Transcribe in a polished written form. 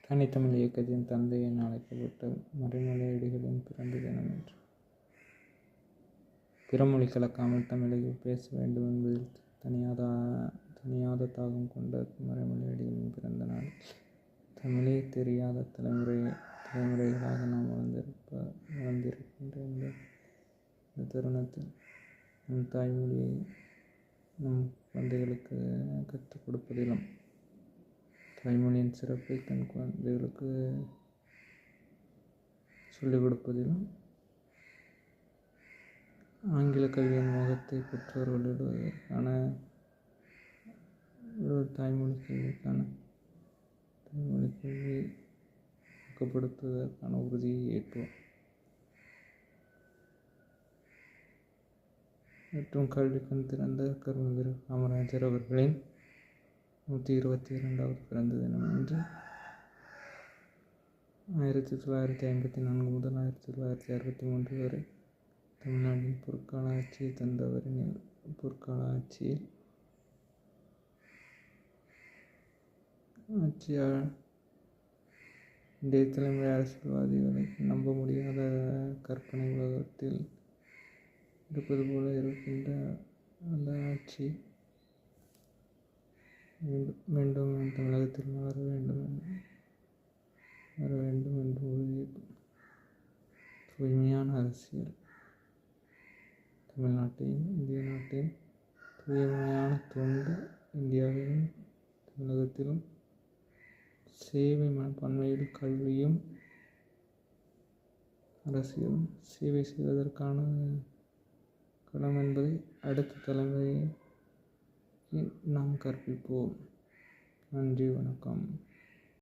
தனித்தமிழ் இயக்கத்தின் தந்தை என அழைக்கப்பட்ட மறைமலையடிகளின் பிறந்த தினம் என்று. பிறமொழி கலக்காமல் தமிழில் பேச வேண்டும் என்பதில் தனியாத தாகம் கொண்ட மறைமலையடிகளின் பிறந்த நாள். தமிழே தெரியாத தலைமுறைகளாக நாம் வளர்ந்திருக்கின்ற இந்த தருணத்தில் நம் தாய்மொழியை நம் குழந்தைகளுக்கு கற்றுக் கொடுப்பதிலும், தாய்மொழியின் சிறப்பை தன் குழந்தைகளுக்கு சொல்லிக் கொடுப்பதிலும், ஆங்கில கல்வியின் மோகத்தை பெற்றோர்களிடுவதற்கான தாய்மொழி கல்வியை ஊக்கப்படுத்துவதற்கான உறுதியை ஏற்போம். மற்றும் கல்வி கண் திறந்த கர்மவீர காமராஜர் அவர்களின் 122வது பிறந்த தினம் என்று 1954 முதல் 1963 வரை தமிழ்நாட்டின் பொற்கால ஆட்சியை தந்தவரின் பொற்கால இன்றைய தலைமுறை அரசியல்வாதிகளை நம்ப முடியாத கற்பனை உலகத்தில் இருப்பது போல இருக்கின்ற அந்த ஆட்சி மீண்டும் தமிழகத்தில் வர வேண்டும் என்று உறுதியேற்போம். தூய்மையான அரசியல் தமிழ்நாட்டையும் இந்திய நாட்டின் தூய்மையான தொண்டு இந்தியாவிலும் தமிழகத்திலும் சேவை மனப்பான்மையில் கல்வியும் அரசியலும் சேவை செய்வதற்கான களம் என்பதை அடுத்த தலைமுறையை நாம் கற்பிப்போம். நன்றி, வணக்கம்.